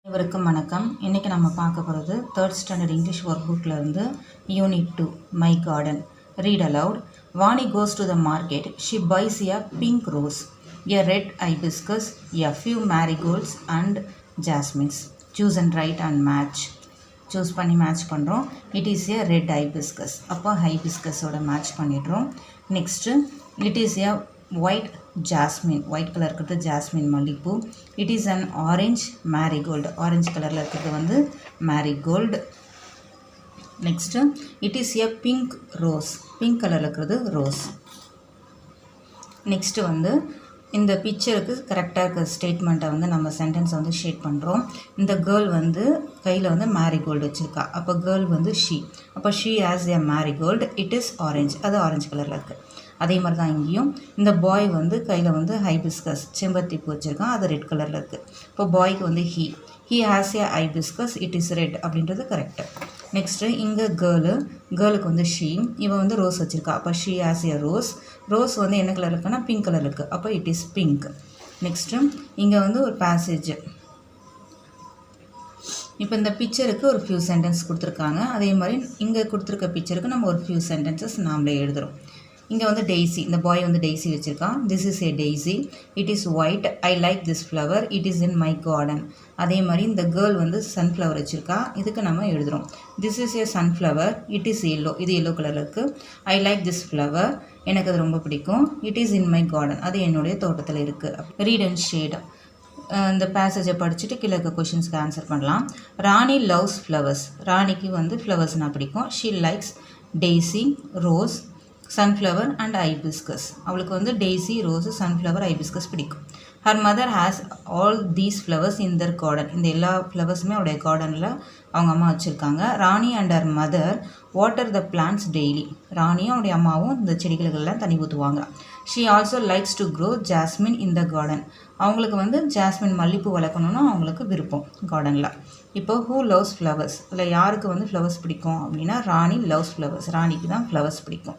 அனைவருக்கும் வணக்கம். இன்றைக்கி நம்ம பார்க்க போகிறது 3rd ஸ்டாண்டர்ட் இங்கிலீஷ் ஒர்க் புக்கில் இருந்து unit 2 my garden. Read aloud. Vani goes to the market. She buys a pink rose, a red hibiscus, a few marigolds and jasmines. Choose and write and match. Choose பண்ணி match பண்ணுறோம். It is a red hibiscus. அப்போ ஹைபிஸ்கஸோட match பண்ணிடுறோம். Next it is a white jasmine, white color இருக்கிறது jasmine மல்லிப்பூ. It is an orange marigold, orange கலரில் இருக்கிறது வந்து marigold. Next it is a pink rose, pink கலரில் இருக்கிறது ரோஸ். நெக்ஸ்ட்டு வந்து இந்த பிக்சருக்கு கரெக்டாக இருக்கிற ஸ்டேட்மெண்ட்டை வந்து நம்ம சென்டென்ஸை வந்து ஷேட் பண்ணுறோம். இந்த கேர்ள் வந்து கையில் வந்து மேரிகோல்டு வச்சுருக்கா. அப்போ கேர்ள் வந்து ஷீ, அப்போ she has a marigold. It is orange, அது ஆரஞ்சு கலரில் இருக்குது. அதே மாதிரி தான் இங்கேயும் இந்த பாய் வந்து கையில் வந்து ஹைபிஸ்கஸ் செம்பருத்தி பூ வச்சுருக்கான், அது ரெட் கலரில் இருக்குது. இப்போ பாய்க்கு வந்து he has a hibiscus, it is red அப்படின்றது கரெக்டு. நெக்ஸ்ட்டு இங்கே கேர்ளுக்கு வந்து ஷீ, இவன் வந்து ரோஸ் வச்சுருக்கா. அப்போ she has a rose, rose வந்து என்ன கலர் இருக்குன்னா பிங்க் கலர் இருக்குது. அப்போ இட் இஸ் பிங்க். நெக்ஸ்ட்டு இங்கே வந்து ஒரு பேசேஜ். இப்போ இந்த பிக்சருக்கு ஒரு ஃபியூ சென்டென்ஸ் கொடுத்துருக்காங்க. அதே மாதிரி இங்கே கொடுத்துருக்க பிக்சருக்கு நம்ம ஒரு ஃபியூ சென்டென்சஸ் நாமளே எழுதுகிறோம். இங்கே வந்து டெய்ஸி, இந்த பாய் வந்து டெய்ஸி வச்சுருக்கான். This is a daisy, it is white, I like this flower, it is in my garden. அதே மாதிரி இந்த கேர்ள் வந்து சன்ஃப்ளவர் வச்சுருக்கா. இதுக்கு நம்ம எழுதுகிறோம். This is a sunflower, it is yellow, இது எல்லோ கலரில் இருக்குது. ஐ லைக் திஸ் ஃப்ளவர், எனக்கு அது ரொம்ப பிடிக்கும். It is in my garden, அது என்னுடைய தோட்டத்தில் இருக்குது. Read and shade. இந்த பேசேஜை படிச்சுட்டு கீழே இருக்க கொஷின்ஸ்க்கு ஆன்சர் பண்ணலாம். ராணி லவ்ஸ் ஃப்ளவர்ஸ், ராணிக்கு வந்து ஃப்ளவர்ஸ்னால் பிடிக்கும். She likes daisy, rose, sunflower and hibiscus. அவளுக்கு வந்து டெய்ஸி, ரோஸு, சன்ஃப்ளவர், ஹைபிஸ்கஸ் பிடிக்கும். Her mother has all these flowers in their garden, இந்த எல்லா ஃப்ளவர்ஸுமே அவருடைய கார்டனில் அவங்க அம்மா வச்சுருக்காங்க. Rani and her mother water the plants daily, ராணியும் அவருடைய அம்மாவும் இந்த செடிகளுக்கெல்லாம் தண்ணி ஊற்றுவாங்க. She also likes to grow jasmine in the garden, அவங்களுக்கு வந்து ஜாஸ்மின் மல்லிப்பூ வளர்க்கணுன்னு அவங்களுக்கு விருப்பம் கார்டனில். இப்போ ஹூ லவ்ஸ் ஃப்ளவர்ஸ், இல்லை யாருக்கு வந்து ஃப்ளவர்ஸ் பிடிக்கும் அப்படின்னா ராணி லவ்ஸ் ஃப்ளவர்ஸ், ராணிக்கு தான் ஃப்ளவர்ஸ் பிடிக்கும்.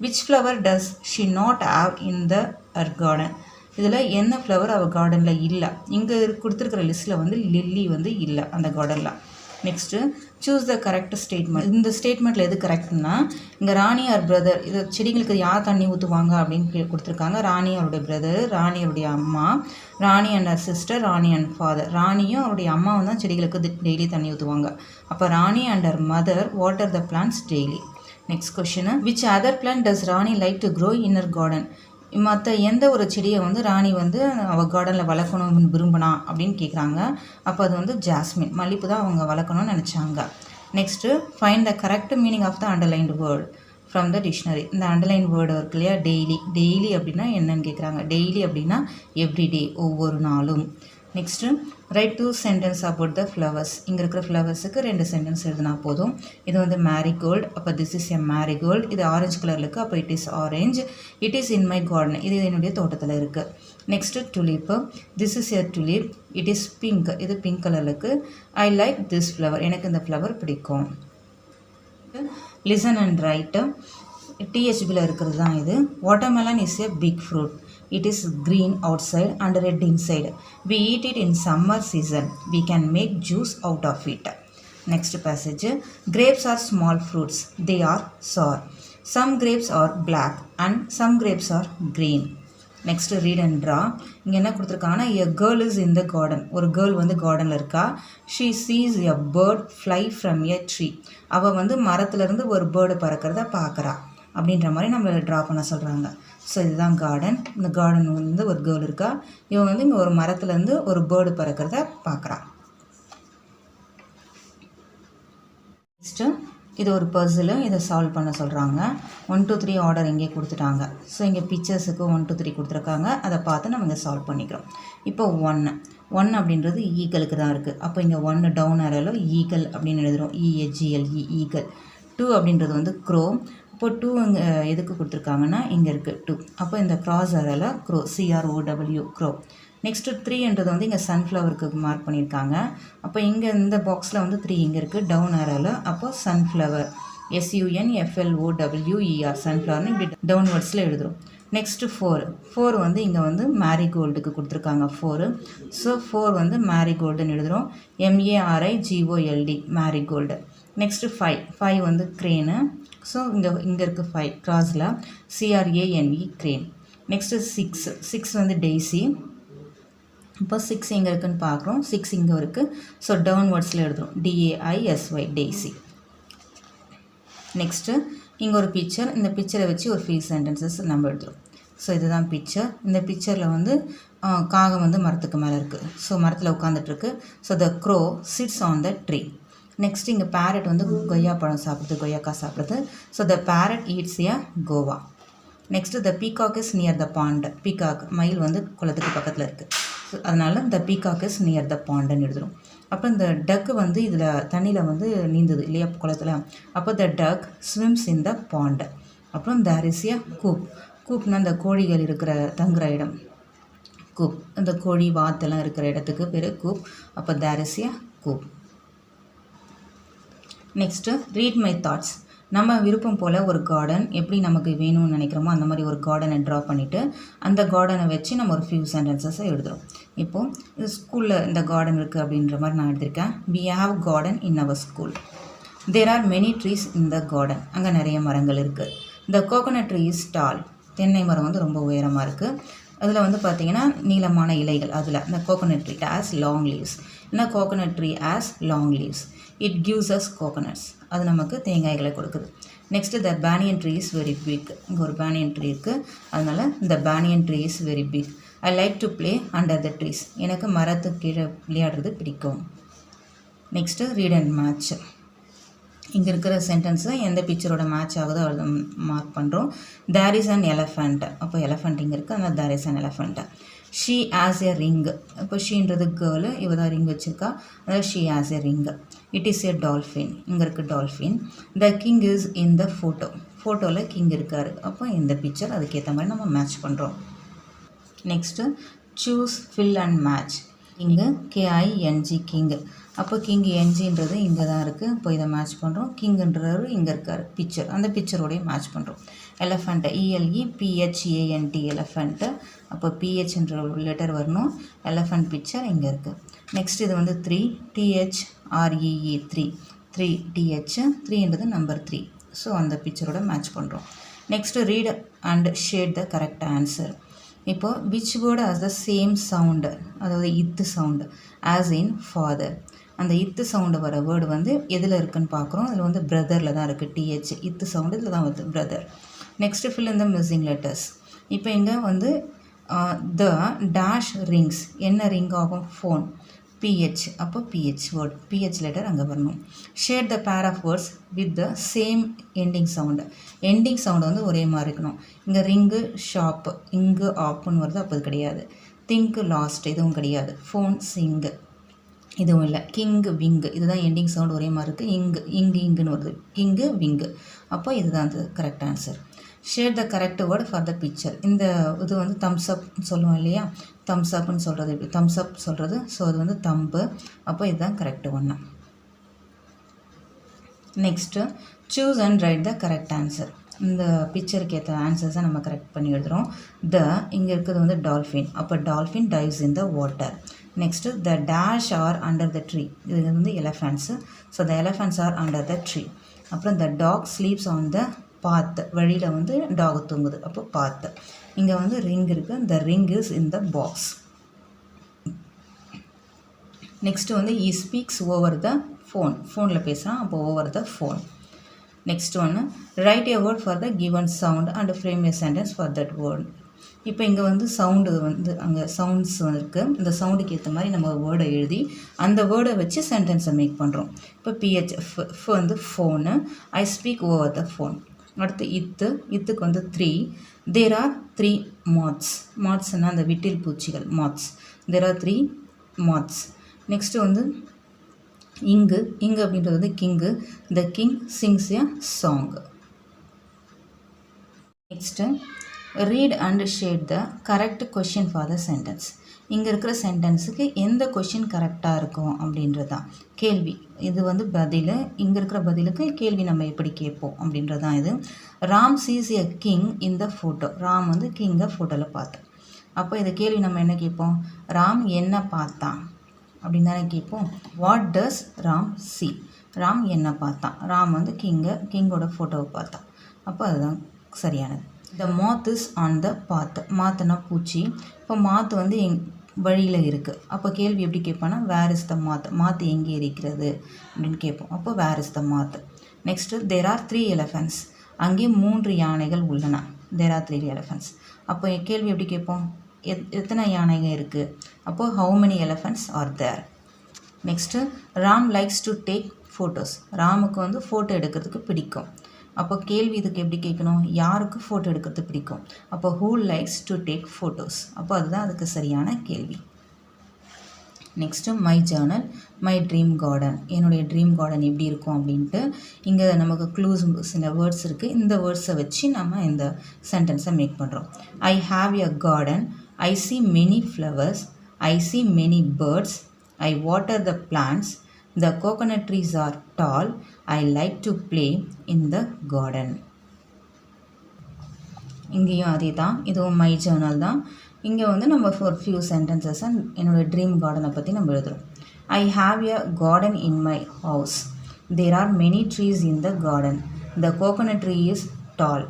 Which flower does she not have in the her garden, இதில் என்ன ஃப்ளவர் அவள் கார்டனில் இல்லை. இங்கே கொடுத்துருக்கிற லிஸ்ட்டில் வந்து லில்லி வந்து இல்லை அந்த கார்டனில். Next choose the correct statement. இந்த ஸ்டேட்மெண்ட்டில் எது கரெக்ட்னா இங்கே ராணி ஆர் பிரதர், இது செடிகளுக்கு யார் தண்ணி ஊற்றுவாங்க அப்படின்னு கொடுத்துருக்காங்க. ராணி அவருடைய பிரதர், ராணி அவருடைய அம்மா, Rani and her sister, Rani and father. ராணியும் அவருடைய அம்மாவும் தான் செடிகளுக்கு டெய்லி தண்ணி ஊற்றுவாங்க. அப்போ Rani and her mother water the plants daily. Next question, which other plant does Rani like to grow in her garden, மற்ற எந்த ஒரு செடியை வந்து ராணி வந்து அவள் கார்டனில் வளர்க்கணும்னு விரும்பினா அப்படின்னு கேட்குறாங்க. அப்போ அது வந்து ஜாஸ்மின், மல்லிப்பூ தான் அவங்க வளர்க்கணும்னு நினச்சாங்க. Next find the correct meaning of the underlined word from the dictionary. இந்த அண்டர்லைன் வேர்டு இருக்கு இல்லையா, டெய்லி, டெய்லி அப்படின்னா என்னன்னு கேட்குறாங்க. டெய்லி அப்படின்னா எவ்ரிடே, ஒவ்வொரு நாளும். Next right 2 sentence about the flowers. இங்கே இருக்கிற ஃப்ளவர்ஸுக்கு 2 சென்டென்ஸ் எழுதினா போதும். இது வந்து மேரிகோல்டு, அப்போ திஸ் இஸ் எ மேரிகோல்டு, இது ஆரஞ்சு கலரில் இருக்குது, அப்போ it is orange. It is in my garden, இது என்னுடைய தோட்டத்தில் இருக்குது. Next tulip, this is a tulip, it is pink, இது பிங்க் கலரில் இருக்குது. ஐ லைக் திஸ் ஃப்ளவர், எனக்கு இந்த ஃப்ளவர் பிடிக்கும். Listen and right. டிஹெச்பியில் இருக்கிறது தான் இது. Watermelon is a big fruit, it is green outside and red inside. We eat it in summer season. We can make juice out of it. Next passage, grapes are small fruits, they are sour. Some grapes are black and some grapes are green. Next read and draw. இங்கே என்ன கொடுத்துருக்காங்கன்னா a girl is in the garden, ஒரு girl வந்து கார்டனில் இருக்கா. she sees a bird fly from a tree, அவள் வந்து மரத்துலேருந்து ஒரு பேர்டு பறக்கிறத பார்க்குறா அப்படின்ற மாதிரி நம்மளை ட்ரா பண்ண சொல்கிறாங்க. ஸோ இதுதான் கார்டன். இந்த கார்டன் வந்து ஒரு கேர்ள் இருக்கா, இவன் வந்து இங்கே ஒரு மரத்துலேருந்து ஒரு பேர்டு பறக்கிறத பார்க்குறா. நெக்ஸ்ட்டு இது ஒரு பசிலு, இதை சால்வ் பண்ண சொல்கிறாங்க. 1 2 3 ஆர்டர் இங்கே கொடுத்துட்டாங்க. ஸோ இங்கே பிக்சர்ஸுக்கு 1 2 3 கொடுத்துருக்காங்க, அதை பார்த்து நம்ம இங்கே சால்வ் பண்ணிக்கிறோம். இப்போ 1 அப்படின்றது ஈகலுக்கு தான் இருக்குது. அப்போ இங்கே 1 டவுன் ஆரோவில் ஈகல் அப்படின்னு எழுதுகிறோம், EAGLE ஈகல். 2 அப்படின்றது வந்து க்ரோ. இப்போ 2 இங்கே எதுக்கு கொடுத்துருக்காங்கன்னா இங்கே இருக்குது 2, அப்போ இந்த க்ராஸ் ஆரோவில் க்ரோ, CROW க்ரோ. நெக்ஸ்ட்டு 3என்றது வந்து இங்கே சன்ஃப்ளவருக்கு மார்க் பண்ணியிருக்காங்க. அப்போ இங்கே இந்த பாக்ஸில் வந்து 3 இங்கே இருக்குது டவுன் ஆரோவில். அப்போ சன்ஃப்ளவர், SUNFLOWER, சன்ஃப்ளவர்னு இப்படி டவுன்வர்ட்ஸில் எழுதுகிறோம். நெக்ஸ்ட்டு 4 வந்து இங்கே வந்து மேரிகோல்டுக்கு கொடுத்துருக்காங்க 4. ஸோ 4 வந்து மேரிகோல்டுன்னு எழுதுகிறோம். MARIGOLD marigold. நெக்ஸ்ட்டு 5 வந்து க்ரேனு. ஸோ இங்கே இருக்குது 5 கிராஸில் CRANE க்ரேன். நெக்ஸ்ட்டு 6 வந்து டெய்ஸி. இப்போ 6 எங்கே இருக்குதுன்னு பார்க்குறோம். 6 இங்கே இருக்குது. ஸோ டவுன்வர்ட்ஸில் எழுதுகிறோம் DAISY டெய்ஸி. நெக்ஸ்ட்டு இங்கே ஒரு பிக்சர். இந்த பிக்சரை வச்சு ஒரு few sentences நம்ம எழுதுகிறோம். ஸோ இதுதான் பிக்சர். இந்த பிக்சரில் வந்து காகம் வந்து மரத்துக்கு மேலே இருக்குது. ஸோ மரத்தில் உட்காந்துட்ருக்கு. So the crow sits on the tree. Next இங்கே பேரட் வந்து கொய்யாப்பழம் சாப்பிடுது, கொய்யாக்காய் சாப்பிடுது. So the parrot eats a guava. Next the peacock is near the pond. Peacock மயில் வந்து குளத்துக்கு பக்கத்தில் இருக்குது. ஸோ அதனால் the peacock is near the பாண்டுன்னு எழுதுகிறோம். அப்போ இந்த டக்கு வந்து இதில் தண்ணியில் வந்து நீந்துது இல்லையா குளத்தில். அப்போ த டக் ஸ்விம்ஸ் இன் த பாண்ட். அப்புறம் தேர் இஸ் எ கூப். கூப்னா இந்த கோழிகள் இருக்கிற தங்குற இடம். கூப் இந்த கோழி வாத்தெல்லாம் இருக்கிற இடத்துக்கு பேர் கூப். அப்போ there is a Koop. Next read my thoughts. நம்ம விருப்பம் போல் ஒரு கார்டன் எப்படி நமக்கு வேணும்னு நினைக்கிறோமோ அந்த மாதிரி ஒரு கார்டனை ட்ரா பண்ணிவிட்டு அந்த கார்டனை வச்சு நம்ம ஒரு few sentences எழுதுகிறோம். இப்போது இது ஸ்கூலில் இந்த கார்டன் இருக்குது அப்படின்ற மாதிரி நான் எழுதியிருக்கேன். we have garden in our school. there are many trees in the garden. அங்கே நிறைய மரங்கள் இருக்குது. the coconut tree is tall. தென்னை மரம் வந்து ரொம்ப உயரமாக இருக்குது. அதில் வந்து பார்த்திங்கன்னா நீளமான இலைகள். அதில் இந்த coconut tree has long leaves. இல்லைனா coconut tree has long leaves. it gives us coconuts. அது நமக்கு தேங்காய்களை கொடுக்குது. Next the banyan tree is very big. இங்கே ஒரு பேனியன் ட்ரீ இருக்குது. அதனால் இந்த banyan tree is very big. I like to play under the trees. எனக்கு மரத்துக்கு கீழே விளையாடுறது பிடிக்கும். Next read and match. இங்கே இருக்கிற சென்டென்ஸை எந்த பிக்சரோட மேட்ச் ஆகுதோ அதை மார்க் பண்ணுறோம். There is an elephant. அப்போ எலஃபண்ட் இங்கே இருக்குது. அதனால் there is an elephant. She has a ring. இப்போ ஷீன்றது கேர்ளு, இவ தான் ரிங் வச்சுருக்கா. அதாவது she has a ring. It is a dolphin. இங்கே இருக்குது dolphin. The king is in the photo. ஃபோட்டோவில் கிங் இருக்கார். அப்போ இந்த பிக்சர் அதுக்கேற்ற மாதிரி நம்ம மேட்ச் பண்ணுறோம். Next choose fill and match. இங்கே KING கிங்கு. அப்போ கிங் என்ஜின்றது இங்கே தான் இருக்குது. இப்போ இதை மேட்ச் பண்ணுறோம். கிங்குன்றவர் இங்கே இருக்கார் பிக்சர். அந்த பிக்சரோடைய மேட்ச் பண்ணுறோம். Elephant ELEPHANT elephant. அப்போ PHன்ற லெட்டர் வரணும். எலஃபண்ட் பிக்சர் இங்கே இருக்குது. நெக்ஸ்ட் இது வந்து 3 THREE 3 TH 3ன்றது நம்பர் 3. ஸோ அந்த பிக்சரோட மேட்ச் பண்ணுறோம். Next read and shade the correct answer. இப்போ which word has the same sound, அதாவது இத்து சவுண்டு ஆஸ் இன் ஃபாதர். அந்த இத்து சவுண்டு வர வேர்டு வந்து எதில் இருக்குதுன்னு பார்க்குறோம். அதில் வந்து பிரதரில் தான் இருக்குது. TH இத்து சவுண்டு இதில் தான் வருது brother. Next fill in the missing letters. இப்போ இங்கே வந்து த டேஷ் ரிங்ஸ். என்ன ரிங் ஆகும்? ஃபோன். PH. அப்போ PH வேர்டு. PH லெட்டர் அங்கே வரணும். Share the pair of words with the same ending sound. Ending sound வந்து ஒரே மாதிரி இருக்கணும். இங்கே ரிங்கு ஷாப்பு, இங்கு ஆப்புன்னு வருது. அப்போ இது கிடையாது. திங்கு லாஸ்ட், இதுவும் கிடையாது. ஃபோன் சிங்கு, இதுவும் இல்லை. கிங்கு விங்கு, இதுதான் எண்டிங் சவுண்டு ஒரே மாதிரி இருக்குது. இங்குன்னு வருது. King wing. அப்போ இதுதான் அது correct answer. Share the correct word for the picture. இந்த இது வந்து தம்ஸ் அப் சொல்லுவோம் இல்லையா, தம்ஸ் அப்னு சொல்கிறது. இப்படி தம்ஸ் அப் சொல்கிறது. ஸோ அது வந்து தம்பு. அப்போ இதுதான் கரெக்டு ஒன்று. Next choose and right the correct answer. இந்த பிக்சருக்கு ஏற்ற ஆன்சர்ஸை நம்ம கரெக்ட் பண்ணி எழுதுகிறோம். இங்கே இருக்கிறது வந்து டால்ஃபின். அப்போ dolphin dives in the water. Next the dash are under the tree. இது வந்து elephants. So the elephants are under the tree. அப்புறம் the dog sleeps on the path. வழியில் வந்து டாக் தூங்குது. அப்போ பாத். இங்கே வந்து ரிங் இருக்குது. The ring is in the box. Next வந்து ஈ ஸ்பீக்ஸ் ஓவர் த ஃபோன். ஃபோனில் பேசுகிறான். அப்போ ஓவர் த ஃபோன். நெக்ஸ்ட் ஒன்று right a word for the given sound and frame a sentence for that word. இப்போ இங்கே வந்து சவுண்டு வந்து அங்கே சவுண்ட்ஸ் இருக்குது. இந்த சவுண்டுக்கு ஏற்ற மாதிரி நம்ம வேர்டை எழுதி அந்த வேர்டை வச்சு சென்டென்ஸை மேக் பண்ணுறோம். இப்போ PH வந்து phone. I speak over the phone. அடுத்து இத்துக்கு வந்து 3. தேர் ஆர் 3 மாத்ஸ். மாத்ஸ்னால் அந்த விட்டில் பூச்சிகள் moths. There are 3 moths. Next வந்து இங்கு அப்படின்றது வந்து king. The king sings a song. Next read and shade the correct question for the sentence. இங்கே இருக்கிற சென்டென்ஸுக்கு எந்த கொஷின் கரெக்டாக இருக்கும் அப்படின்றது தான் கேள்வி. இது வந்து பதில். இங்கே இருக்கிற பதிலுக்கு கேள்வி நம்ம எப்படி கேட்போம் அப்படின்றது தான் இது. Ram sees a king in the photo. Ram வந்து கிங்கை ஃபோட்டோவில் பார்த்தோம். அப்போ இந்த கேள்வி நம்ம என்ன கேட்போம்? ராம் என்ன பார்த்தான் அப்படின்னு தானே கேட்போம். What does Ram C? Ram என்ன பார்த்தான்? ராம் வந்து கிங்கோட ஃபோட்டோவை பார்த்தான். அப்போ அதுதான் சரியானது. த மாத் இஸ் ஆன் த பாத். மாத்துனா பூச்சி. இப்போ மாத்து வந்து வழியில் இருக்குது. அப்போ கேள்வி எப்படி கேட்பான்னா வேர் இஸ் த மாத்? மாத்து எங்கே இருக்கிறது அப்படின்னு கேட்போம். அப்போ where is the moth. Next there are 3 elephants. அங்கே 3 யானைகள் உள்ளன. There are 3 elephants. அப்போ கேள்வி எப்படி கேட்போம்? எத்தனை யானைகள் இருக்குது? அப்போது how many elephants are there. Next Ram likes to take photos. ராமுக்கு வந்து ஃபோட்டோ எடுக்கிறதுக்கு பிடிக்கும். அப்போ கேள்வி இதுக்கு எப்படி கேட்கணும்? யாருக்கு ஃபோட்டோ எடுக்கிறது பிடிக்கும்? அப்போ who likes to take photos. அப்போ அதுதான் அதுக்கு சரியான கேள்வி. Next my Journal, my dream garden. என்னுடைய ட்ரீம் கார்டன் எப்படி இருக்கும் அப்படின்ட்டு இங்கே நமக்கு க்ளூஸ் சில வேர்ட்ஸ் இருக்குது. இந்த வேர்ட்ஸை வச்சு நம்ம இந்த சென்டென்ஸை மேக் பண்ணுறோம். ஐ have a garden. I see many flowers. I see many birds. I water the plants. The coconut trees are tall. I like to play in the garden. இங்கேயும் அதே தான். இதுவும் மை ஜேர்னல் தான். இங்கே வந்து நம்ம ஒரு ஃபியூ சென்டென்சஸை என்னோடய ட்ரீம் கார்டனை பற்றி நம்ம எழுதுகிறோம். I have a garden in my house. There are many trees in the garden. The coconut tree is tall.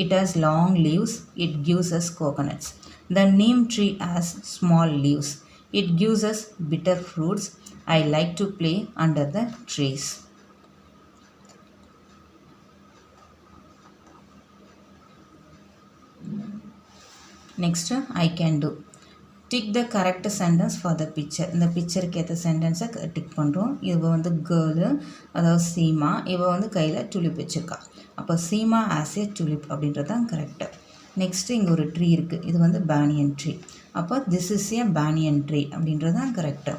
It has long leaves. It gives us coconuts. The neem tree has small leaves. It gives us bitter fruits. I like to play under the trees. Next, I can do. Tick the correct sentence for the picture. இந்த பிக்சருக்கு ஏற்ற சென்டென்ஸை tick பண்ணுறோம். இவ வந்து girl, அதாவது சீமா. இவ வந்து கையில் துளிப் வச்சுருக்கா. அப்போ சீமா ஆஸ் ஏ துளிப் அப்படின்றது தான் கரெக்டு. நெக்ஸ்ட்டு இங்கே ஒரு ட்ரீ இருக்குது. இது வந்து பேனியன் ட்ரீ. அப்போ this is a banyan tree அப்படின்றது தான் கரெக்டு.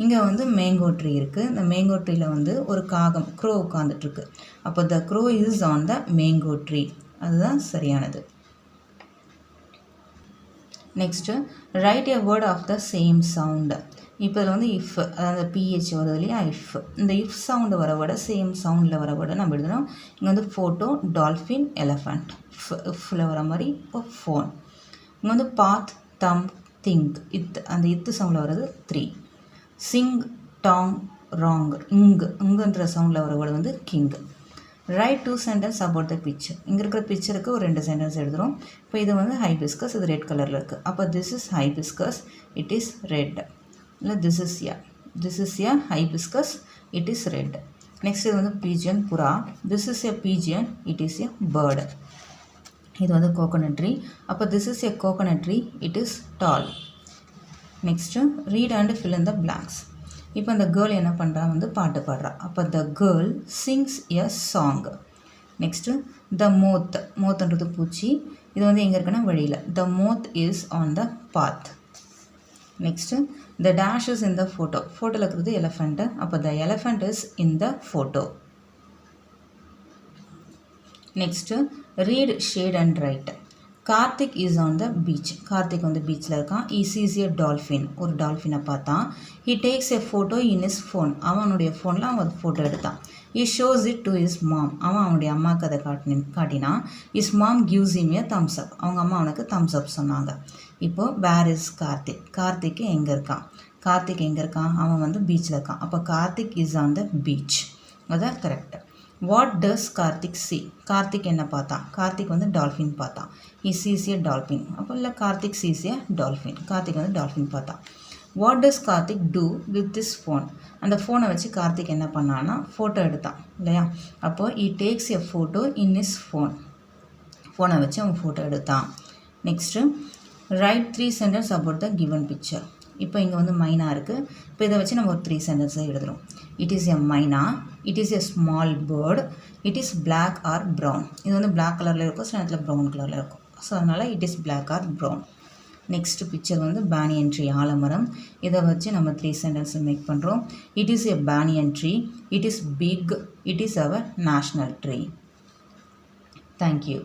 இங்கே வந்து மேங்கோ ட்ரீ இருக்குது. இந்த மேங்கோ ட்ரீயில் வந்து ஒரு காகம் க்ரோ உட்காந்துட்ருக்கு. அப்போ the crow is on the mango tree. அதுதான் சரியானது. Next write a word of the same sound. இப்போ இதில் வந்து இஃப், அதாவது பிஹெச் வருது இல்லையா, இஃப். இந்த இஃப் சவுண்டு வர விட சேம் சவுண்டில் வர விட நம்ம எழுதுகிறோம். இங்கே வந்து ஃபோட்டோ, டால்ஃபின், எலஃபண்ட். இஃப்பில் வர மாதிரி இப்போ ஃபோன். இங்கே வந்து பாத், தம், திங்க். அந்த சவுண்டில் வர்றது 3. Sing, tang, rang. இங்குன்ற சவுண்டில் வர வேர்டு வந்து king. Write 2 sentence about the picture. இங்கே இருக்கிற பிக்சருக்கு ஒரு 2 சென்டென்ஸ் எழுதுகிறோம். இப்போ இது வந்து ஹைபிஸ்கஸ், இது ரெட் கலரில் இருக்குது. அப்போ this is hibiscus, it is red. இல்லை this is a hibiscus, it is red. Next இது வந்து பீஜியன், புறா. This is a pigeon, it is a bird. இது வந்து கோகோனட் ட்ரீ. அப்போ this is a coconut tree, it is tall. Next read and fill in the blanks. இப்போ அந்த girl என்ன பண்ணுறா, வந்து பாட்டு பாடுறா. அப்போ the girl sings a song. Next the மோத்ன்றது பூச்சி. இது வந்து எங்கே இருக்குன்னா வழியில். The moth is on the path. Next the dash is in the photo. ஃபோட்டோவில் இருக்கிறது எலஃபண்ட்டு. அப்போ the elephant is in the photo. Next read, shade and write. Karthik is on the beach. Karthik வந்து பீச்சில் இருக்கான். He sees a dolphin. ஒரு டால்ஃபினை பார்த்தான். He takes a photo in his phone. அவனுடைய ஃபோனில் அவன் ஃபோட்டோ எடுத்தான். He shows it to his mom. அவனுடைய அம்மாவுக்கு அதை காட்டினான். His mom gives him a thumbs up. அவங்க அம்மா அவனுக்கு thumbs up சொன்னாங்க. இப்போது வேர் இஸ் கார்த்திக். கார்த்திக் எங்கே இருக்கான்? அவன் வந்து பீச்சில் இருக்கான். அப்போ Karthik is on the beach. அதான் correct. What does Karthik see? Karthik என்ன பார்த்தான்? கார்த்திக் வந்து டால்ஃபின் பார்த்தான். He sees a dolphin. அப்போ இல்லை Karthik sees a dolphin. Karthik வந்து டால்ஃபின் பார்த்தான். What does Karthik do with this phone? அந்த ஃபோனை வச்சு கார்த்திக் என்ன பண்ணான்னா ஃபோட்டோ எடுத்தான் இல்லையா. அப்போது he takes a photo in his phone. ஃபோனை வச்சு அவன் ஃபோட்டோ எடுத்தான். Next right 3 sentence about the given picture. இப்போ இங்கே வந்து மைனா இருக்குது. இப்போ இதை வச்சு நம்ம ஒரு 3 சென்டென்ஸை எழுதுகிறோம். It is a myna. It is a small bird. It is black or brown. இது வந்து பிளாக் கலரில் இருக்கும், சில நேரத்தில் ப்ரௌன் கலரில் இருக்கும். ஸோ அதனால் it is black or brown. Next picture வந்து பேனியன் ட்ரீ, ஆலமரம். இதை வச்சு நம்ம 3 சென்டென்ஸ் மேக் பண்ணுறோம். It is a banyan tree. It is big. It is our national tree. Thank you.